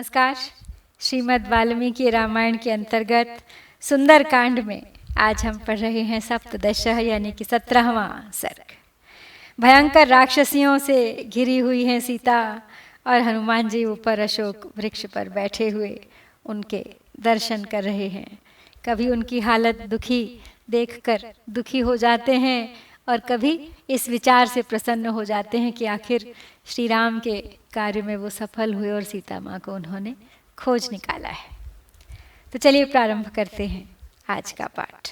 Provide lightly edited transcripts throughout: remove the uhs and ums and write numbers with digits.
नमस्कार। श्रीमद् वाल्मीकि रामायण के अंतर्गत सुंदर कांड में आज हम पढ़ रहे हैं सप्तदशः यानी कि 17वां सर्ग। भयंकर राक्षसियों से घिरी हुई हैं सीता और हनुमान जी ऊपर अशोक वृक्ष पर बैठे हुए उनके दर्शन कर रहे हैं। कभी उनकी हालत दुखी देखकर दुखी हो जाते हैं और कभी इस विचार से प्रसन्न हो जाते हैं कि आखिर श्री राम के कार्य में वो सफल हुए और सीता माँ को उन्होंने खोज निकाला है। तो चलिए प्रारंभ करते हैं आज का पाठ।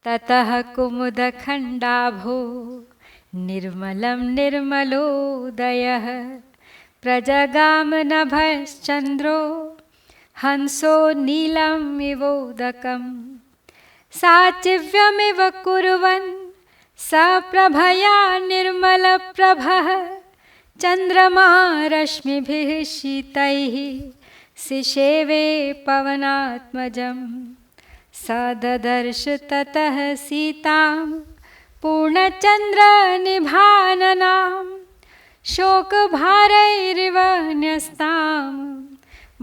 ततः कुमुदखण्डाभो निर्मलं निर्मलोदयः प्रजगाम नभश्चन्द्रो हंसो नीलम् इवोदकम् साचिव्यमिव कुर्वन् सप्रभया निर्मलप्रभः चन्द्रमा रश्मिभिः शीतैः सिषेवे पवनात्मजं स ददर्श ततः सीतां पूर्णचन्द्रनिभाननां शोकभारैरिव न्यस्तां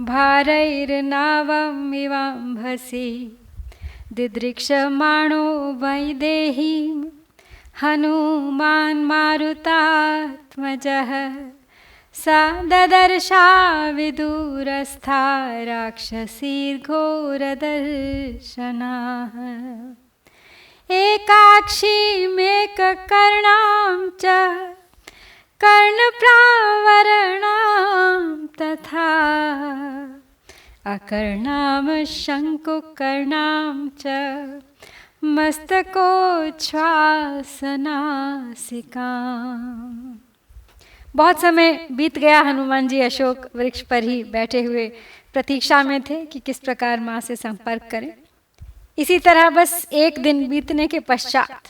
भारैर्नावमिवाम्भसि दिदृक्षमाणो वैदेहीं हनुमान् मारुतात्मजः स ददर्शा विदूरस्था राक्षसीर्घोरदर्शनाः एकाक्षीमेककर्णां च कर्णप्रावरणां तथा अकर्णां शङ्कुकर्णां च मस्तकोच्छ्वासनासिकाम्। बहुत समय बीत गया। हनुमान जी अशोक वृक्ष पर ही बैठे हुए प्रतीक्षा में थे कि किस प्रकार माँ से संपर्क करें। इसी तरह बस एक दिन बीतने के पश्चात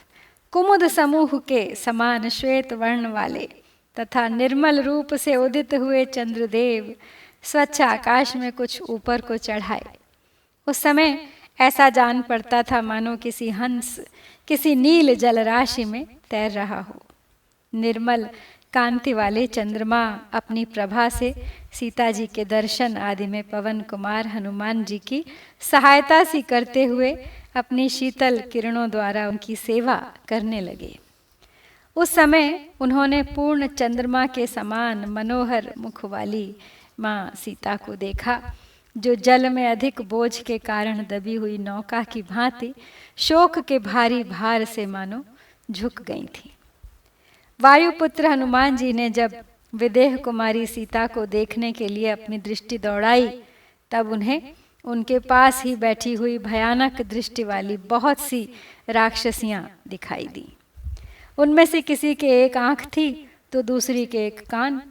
कुमुद समूह के समान श्वेत वर्ण वाले तथा निर्मल रूप से उदित हुए चंद्रदेव स्वच्छ आकाश में कुछ ऊपर को चढ़ाए। उस समय ऐसा जान पड़ता था मानो किसी हंस किसी नील जलराशि में तैर रहा हो। निर्मल कांति वाले चंद्रमा अपनी प्रभा से सीता जी के दर्शन आदि में पवन कुमार हनुमान जी की सहायता सी करते हुए अपनी शीतल किरणों द्वारा उनकी सेवा करने लगे। उस समय उन्होंने पूर्ण चंद्रमा के समान मनोहर मुख वाली माँ सीता को देखा, जो जल में अधिक बोझ के कारण दबी हुई नौका की भांति शोक के भारी भार से मानो झुक गई थी। वायुपुत्र हनुमान जी ने जब विदेह कुमारी सीता को देखने के लिए अपनी दृष्टि दौड़ाई, तब उन्हें उनके पास ही बैठी हुई भयानक दृष्टि वाली बहुत सी राक्षसियां दिखाई दी। उनमें से किसी के एक आंख थी तो दूसरी के एक कान।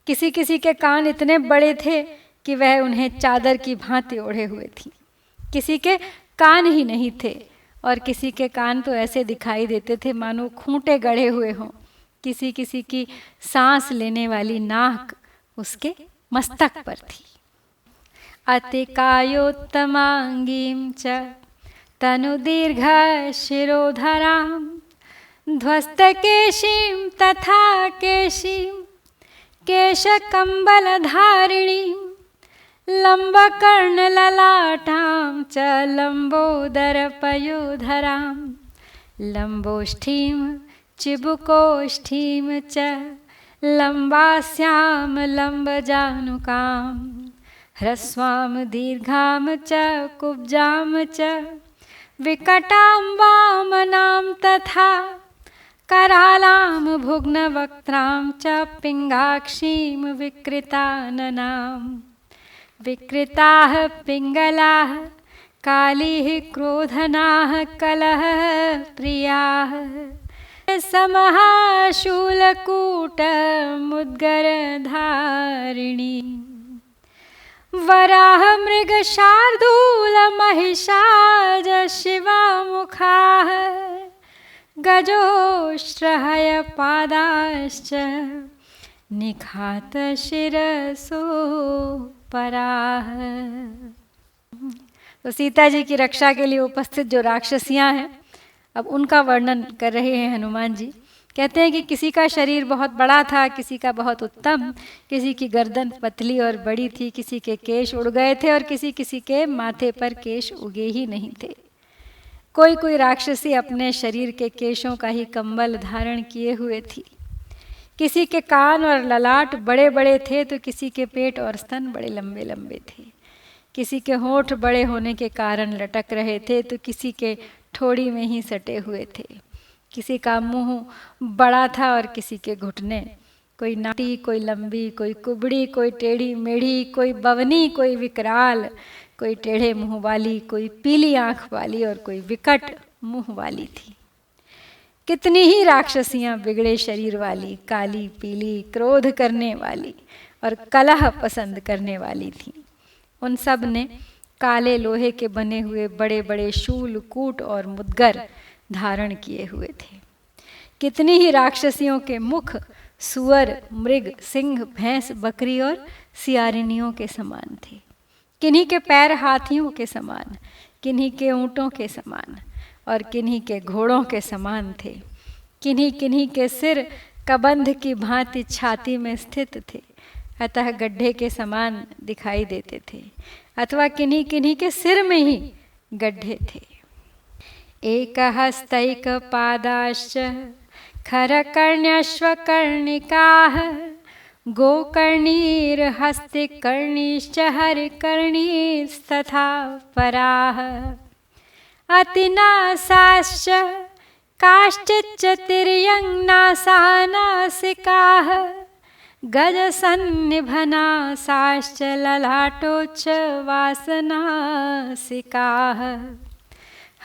किसी किसी के कान इतने बड़े थे कि वह उन्हें चादर की भांति ओढ़े हुए थी। किसी के कान ही नहीं थे और किसी के कान तो ऐसे दिखाई देते थे मानो खूंटे गढ़े हुए हों। किसी किसी की सांस लेने वाली नाक उसके मस्तक पर थी। अतिकायोत्तमांगीं च तनुदीर्घ शिरोधरां ध्वस्तकेशीं तथा केशीं केशकम्बलधारिणीं लम्बकर्णललाटां च लम्बोदरपयोधरां लम्बोष्ठीं चिबुकोष्ठीं च लम्बास्यां लम्बजानुकां ह्रस्वां दीर्घां च कुब्जां च विकटां वामनां तथा करालां भुग्नवक्त्रां च पिङ्गाक्षीं विकृताननां विकृताः पिङ्गलाः कालीः क्रोधनाः कलह प्रियाः समः शूलकूटमुद्गरधारिणी वराह मृगशार्दूलमहिषाज शिवामुखाः गजोष्ट्रहयपादाश्च निखातशिरसो पराः। तो सीता जी की रक्षा के लिए उपस्थित जो राक्षसियां हैं, अब उनका वर्णन कर रहे हैं हनुमान जी कहते हैं कि किसी का शरीर बहुत बड़ा था, किसी का बहुत उत्तम, किसी की गर्दन पतली और बड़ी थी, किसी के केश उड़ गए थे और किसी किसी के माथे पर केश उगे ही नहीं थे। कोई कोई राक्षसी अपने शरीर के केशों का ही कंबल धारण किए हुए थी। किसी के कान और ललाट बड़े बड़े थे तो किसी के पेट और स्तन बड़े लंबे लंबे थे। किसी के होंठ बड़े होने के कारण लटक रहे थे तो किसी के ठोड़ी में ही सटे हुए थे। किसी का मुंह बड़ा था और किसी के घुटने, कोई नाटी, कोई लंबी, कोई कुबड़ी, कोई टेढ़ी मेढ़ी, कोई बवनी, कोई विकराल, कोई टेढ़े मुंह वाली, कोई पीली आंख वाली और कोई विकट मुंह वाली थी। कितनी ही राक्षसियां बिगड़े शरीर वाली, काली पीली, क्रोध करने वाली और कलह पसंद करने वाली थीं। उन सब ने काले लोहे के बने हुए बड़े बड़े शूल, कूट और मुद्गर धारण किए हुए थे। कितनी ही राक्षसियों के मुख सुअर, मृग, सिंह, भैंस, बकरी और सियारिनियों के समान थे। किन्हीं के पैर हाथियों के समान, किन्हीं के ऊँटों के समान और किन्हीं के घोड़ों के समान थे। किन्हीं किन्हीं के सिर कबंध की भांति छाती में स्थित थे, अतः गड्ढे के समान दिखाई देते थे, अथवा किन्हीं किन्हीं के सिर में ही गड्ढे थे। एकहस्तैक पादाश्च खरकर्ण्यश्वकर्णिकाः गोकर्णीर्हस्तिकर्णीश्च हरिकर्णीस्तथा पराः अतिनासाश्च काश्चिच्च तिर्यङ्नासानासिकाः गजसन्निभनासाश्च ललाटोच्च वासनासिकाः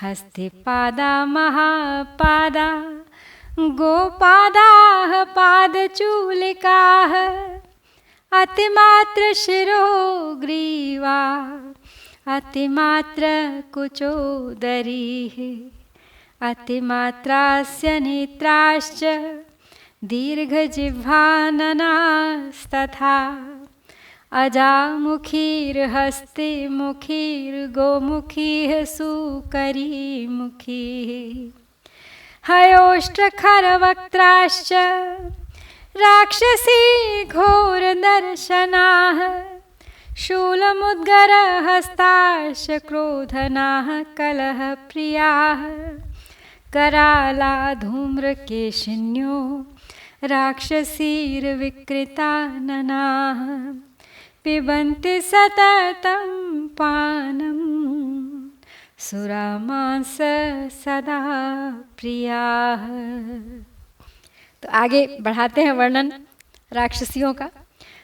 हस्तिपादा महापादा गोपादाः पादचूलिकाः अतिमात्र शिरोग्रीवा अतिमात्र कुचोदरीः अतिमात्रास्य नेत्राश्च दीर्घजिह्वाननास्तथा अजामुखीर्हस्तिमुखीर्गोमुखीः सुकरीमुखीः हयोष्ट्रखरवक्त्राश्च राक्षसी घोरदर्शनाः शूलमुद्गरहस्ताश्च क्रोधनाः कलहप्रियाः कराला धूम्रकेशिन्यो राक्षसीर्विकृताननाः पिबन्ति सततं पानं सुरामांस सदा प्रियाः। तो आगे बढ़ाते हैं वर्णन राक्षसियों का।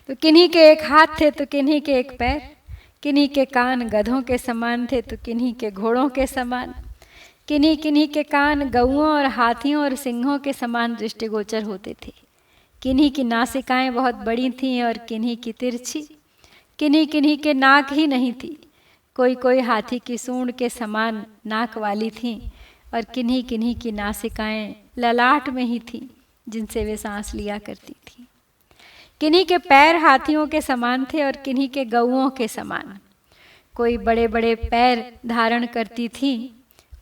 तो किन्हीं के एक हाथ थे तो किन्हीं के एक पैर, किन्हीं के कान गधों के समान थे तो किन्हीं के घोड़ों के समान, किन्हीं किन्हीं के कान गौओं और हाथियों और सिंहों के समान दृष्टिगोचर होते थे। किन्हीं की नासिकाएं बहुत बड़ी थीं और किन्हीं की तिरछी, किन्हीं किन्हीं के नाक ही नहीं थी, कोई कोई हाथी की सूंड के समान नाक वाली थीं और किन्हीं किन्हीं की नासिकाएं ललाट में ही थीं जिनसे वे सांस लिया करती थीं। किन्हीं के पैर हाथियों के समान थे और किन्हीं के गौओं के समान। कोई बड़े बड़े पैर धारण करती थीं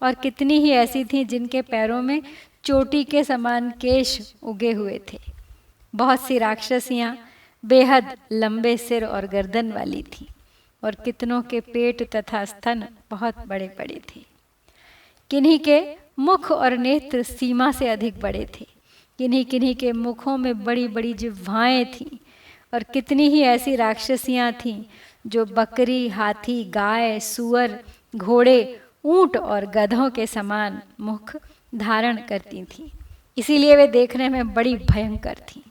और कितनी ही ऐसी थीं जिनके पैरों में चोटी के समान केश उगे हुए थे। बहुत सी राक्षसियाँ बेहद लंबे सिर और गर्दन वाली थीं और कितनों के पेट तथा स्तन बहुत बड़े बड़े थे। किन्हीं के मुख और नेत्र सीमा से अधिक बड़े थे, किन्हीं किन्हीं के मुखों में बड़ी बड़ी जिह्वाएं थीं और कितनी ही ऐसी राक्षसियाँ थीं जो बकरी, हाथी, गाय, सुअर, घोड़े, ऊंट और गधों के समान मुख धारण करती थीं। इसीलिए वे देखने में बड़ी भयंकर थीं।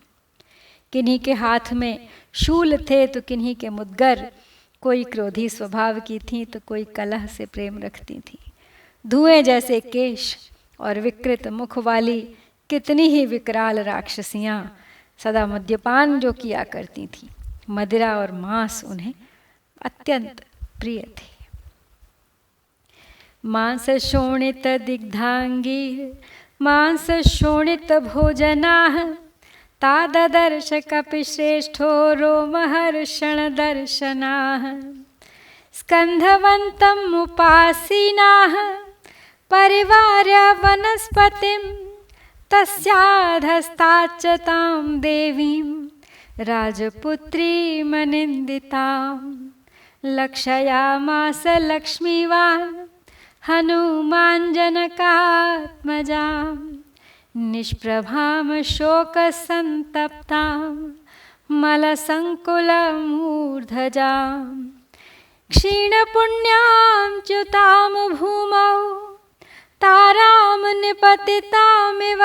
किन्हीं के हाथ में शूल थे तो किन्हीं के मुद्गर, कोई क्रोधी स्वभाव की थीं तो कोई कलह से प्रेम रखती थीं। धुएं जैसे केश और विकृत मुख वाली कितनी ही विकराल राक्षसियाँ सदा मद्यपान जो किया करती थीं। मदिरा और मांस उन्हें अत्यंत प्रिय थे। मांस शोणित दिग्धांगी मांस शोणित भोजनाः ताददर्श कपिश्रेष्ठो रोमहर्षण दर्शनाः स्कन्धवन्तम् उपासीनाः परिवार्य वनस्पतिं तस्याधस्ताच्च तां देवीं राजपुत्रीमनिन्दितां लक्षयामास लक्ष्मीवान् हनुमान् जनकात्मजां निष्प्रभां शोकसन्तप्तां मलसङ्कुलमूर्धजां क्षीणपुण्यां च्युतां भूमौ तारां निपतितामिव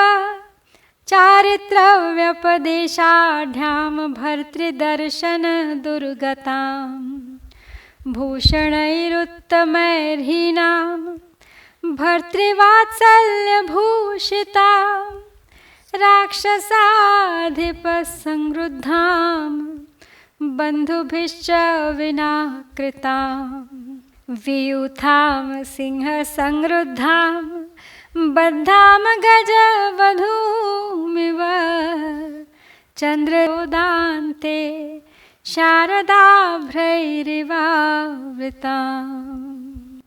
चारित्रव्यपदेशाढ्यां भर्तृदर्शनदुर्गतां भूषणैरुत्तमैर्हीनां भर्तृवात्सल्यभूषितां राक्षसाधिपसंरुद्धां बन्धुभिश्च विनाकृतां वियूथां सिंहसंरुद्धां बद्धां गजवधूमिव चन्द्रोदान्ते शारदाभ्रैरिवावृताम्।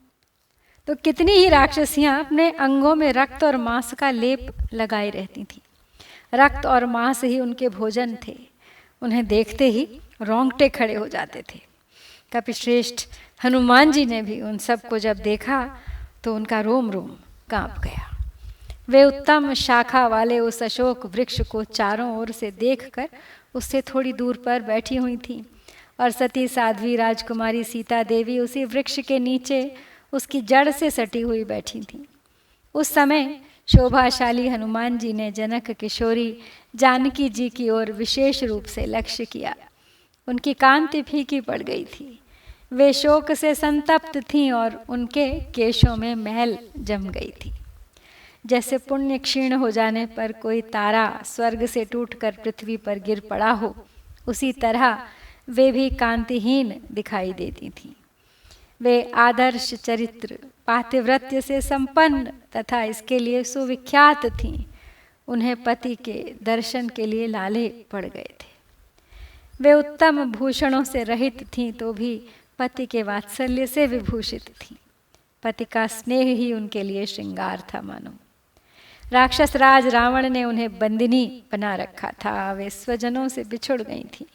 तो कितनी ही राक्षसियां अपने अंगों में रक्त और मांस का लेप लगाई रहती थीं। रक्त और मांस ही उनके भोजन थे। उन्हें देखते ही रोंगटे खड़े हो जाते थे। कपिश्रेष्ठ हनुमान जी ने भी उन सबको जब देखा तो उनका रोम रोम कांप गया। वे उत्तम शाखा वाले उस अशोक वृक्ष को चारों ओर से देखकर उससे थोड़ी दूर पर बैठी हुई थीं और सती साध्वी राजकुमारी सीता देवी उसी वृक्ष के नीचे उसकी जड़ से सटी हुई बैठी थीं। उस समय शोभाशाली हनुमान जी ने जनक किशोरी जानकी जी की ओर विशेष रूप से लक्ष्य किया। उनकी कांति फीकी पड़ गई थी। वे शोक से संतप्त थीं और उनके केशों में मैल जम गई थी। जैसे पुण्य क्षीण हो जाने पर कोई तारा स्वर्ग से टूटकर पृथ्वी पर गिर पड़ा हो, उसी तरह वे भी कांतिहीन दिखाई देती थीं। वे आदर्श चरित्र, पातिव्रत्य से संपन्न तथा इसके लिए सुविख्यात थीं। उन्हें पति के दर्शन के लिए लाले पड़ गए थे। वे उत्तम भूषणों से रहित थीं तो भी पति के वात्सल्य से विभूषित थीं। पति का स्नेह ही उनके लिए श्रृंगार था मानो। राक्षस राज रावण ने उन्हें बंदिनी बना रखा था। वे स्वजनों से बिछुड़ गई थीं,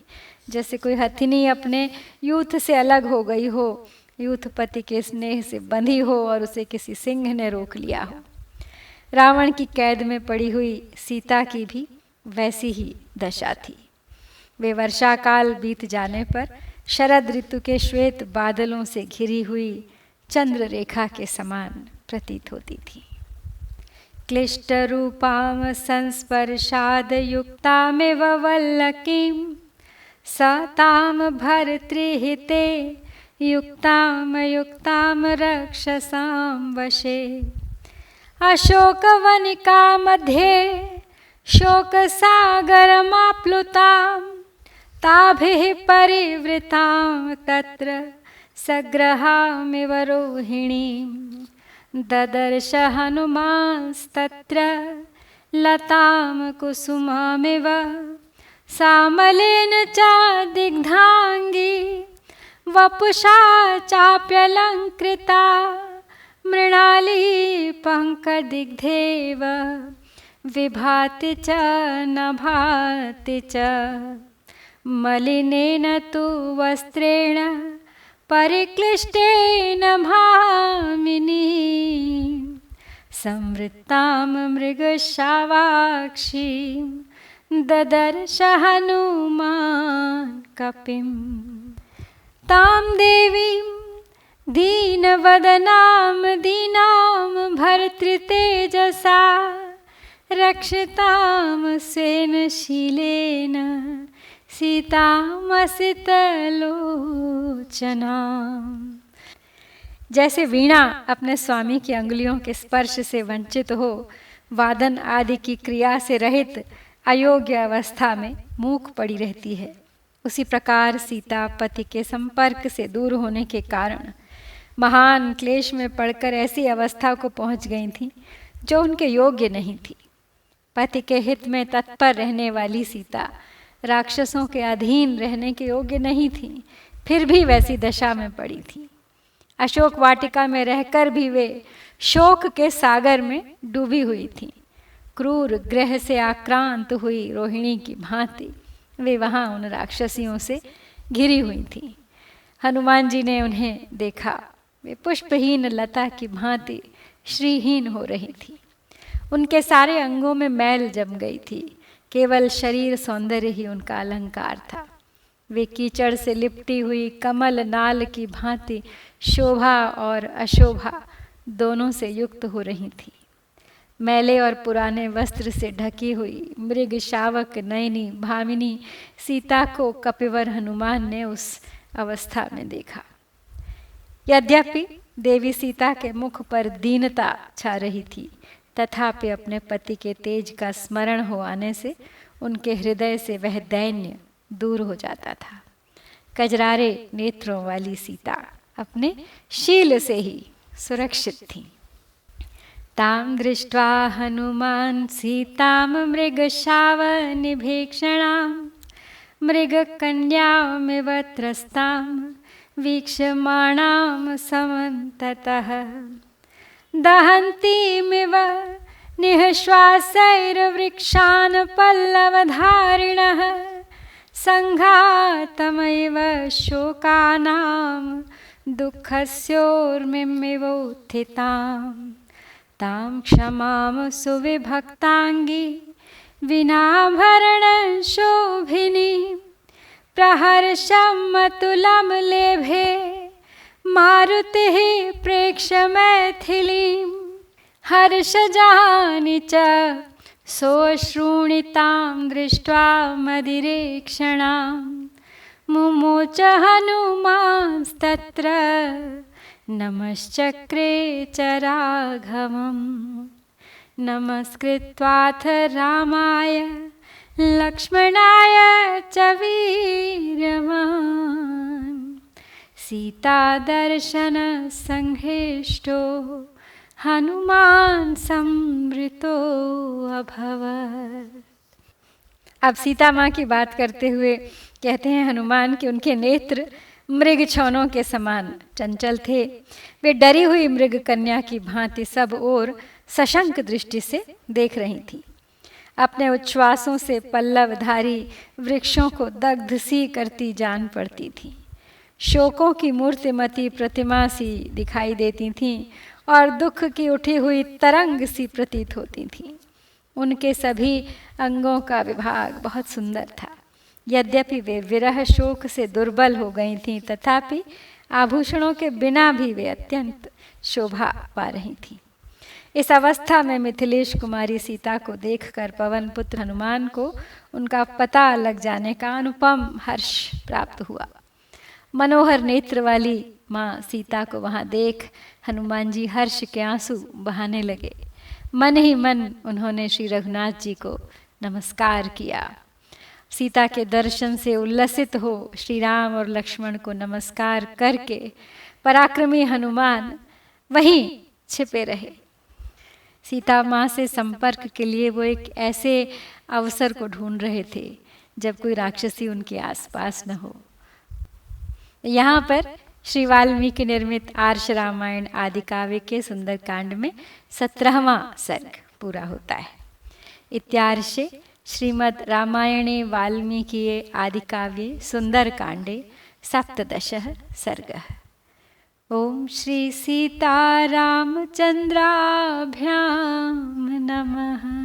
जैसे कोई हथिनी अपने यूथ से अलग हो गई हो, यूथ पति के स्नेह से बंधी हो और उसे किसी सिंह ने रोक लिया हो। रावण की कैद में पड़ी हुई सीता की भी वैसी ही दशा थी। वे वर्षा काल बीत जाने पर शरद ऋतु के श्वेत बादलों से घिरी हुई चंद्र रेखा के समान प्रतीत होती थी। क्लिष्ट रूपां संस्पर्शाद युक्तामिव वल्लकीं सतां भर्तृहिते युक्तां रक्षसां वशे अशोकवनिका मध्ये शोकसागरमाप्लुतां ताभिः परिवृतां तत्र सग्रहामिव रोहिणीं ददर्श हनुमांस्तत्र लतां कुसुमामिव सामलेन च दिग्धांगी वपुषा चाप्यलंकृता मृणाली पंकदिग्धेव विभाति च न भाति च मलिनेन तु वस्त्रेण परिक्लिष्टेन भामिनी संवृत्तां मृगशावाक्षीं ददर्श हनुमान् कपिम् तां देवीं दीनवदनां दीनां भर्तृतेजसा रक्षतां स्वेन शीलेन सीतामसितलोचनाम्। जैसे वीणा अपने स्वामी की अंगुलियों के स्पर्श से वंचित हो, वादन आदि की क्रिया से रहित अयोग्य अवस्था में मूक पड़ी रहती है, उसी प्रकार सीता पति के संपर्क से दूर होने के कारण महान क्लेश में पड़कर ऐसी अवस्था को पहुंच गई थी जो उनके योग्य नहीं थी। पति के हित में तत्पर रहने वाली सीता राक्षसों के अधीन रहने के योग्य नहीं थी, फिर भी वैसी दशा में पड़ी थी। अशोक वाटिका में रहकर भी वे शोक के सागर में डूबी हुई थी। क्रूर ग्रह से आक्रांत हुई रोहिणी की भांति वे वहाँ उन राक्षसियों से घिरी हुई थीं। हनुमान जी ने उन्हें देखा। वे पुष्पहीन लता की भांति श्रीहीन हो रही थी। उनके सारे अंगों में मैल जम गई थी। केवल शरीर सौंदर्य ही उनका अलंकार था। वे कीचड़ से लिपटी हुई कमल नाल की भांति शोभा और अशोभा दोनों से युक्त हो रही थी। मैले और पुराने वस्त्र से ढकी हुई मृग शावक नयनी भामिनी सीता को कपिवर हनुमान ने उस अवस्था में देखा। यद्यपि देवी सीता के मुख पर दीनता छा रही थी, तथापि अपने पति के तेज का स्मरण हो आने से उनके हृदय से वह दैन्य दूर हो जाता था। कजरारे नेत्रों वाली सीता अपने शील से ही सुरक्षित थी। ताम दृष्ट्वा हनुमान सीताम मृगशावनिभीक्षणाम मृगकन्यामिव त्रस्ताम वीक्षमाणाम समन्ततः दहन्तीमिव निःश्वासैर्वृक्षान् पल्लवधारिणः संघातमैव शोकानां दुःखस्योर्मिमिवोत्थिताम् तां क्षमां सुविभक्ताङ्गी विनाभरणशोभिनी प्रहर्षमतुलं लेभे मारुतिः प्रेक्ष्य मैथिलीं हर्षजानि च सोऽश्रूणितां दृष्ट्वा मदिरेक्षणां मुमोच हनुमांस्तत्र नमश्चक्रे च राघवम् नमस्कृत्वाथ रामाय लक्ष्मणाय च वीर्यवान् सीतादर्शन संहृष्टो हनुमान संवृतो अभवत्। अब सीता माँ की बात करते हुए कहते हैं हनुमान कि उनके नेत्र मृग छौनों के समान चंचल थे। वे डरी हुई मृग कन्या की भांति सब ओर सशंक दृष्टि से देख रही थी। अपने उच्छ्वासों से पल्लवधारी वृक्षों को दग्ध सी करती जान पड़ती थी। शोकों की मूर्तिमती प्रतिमा सी दिखाई देती थीं और दुख की उठी हुई तरंग सी प्रतीत होती थीं। उनके सभी अंगों का विभाग बहुत सुंदर था। यद्यपि वे विरह शोक से दुर्बल हो गई थीं, तथापि आभूषणों के बिना भी वे अत्यंत शोभा पा रही थीं। इस अवस्था में मिथिलेश कुमारी सीता को देखकर पवन पुत्र हनुमान को उनका पता लग जाने का अनुपम हर्ष प्राप्त हुआ। मनोहर नेत्र वाली माँ सीता को वहाँ देख हनुमान जी हर्ष के आंसू बहाने लगे। मन ही मन उन्होंने श्री रघुनाथ जी को नमस्कार किया। सीता के दर्शन से उल्लसित हो श्री राम और लक्ष्मण को नमस्कार करके पराक्रमी हनुमान वहीं छिपे रहे। सीता माँ से संपर्क के लिए वो एक ऐसे अवसर को ढूंढ रहे थे जब कोई राक्षसी उनके आसपास न हो। यहाँ पर श्री वाल्मीकि निर्मित आर्ष रामायण आदि काव्य के सुंदरकांड में 17वां सर्ग पूरा होता है। इत्यार्षे श्रीमद् रामायणे वाल्मीकिये आदि काव्ये सुंदरकांडे 17 सर्गः। ओम श्री सीतारामचंद्राभ्यां नमः।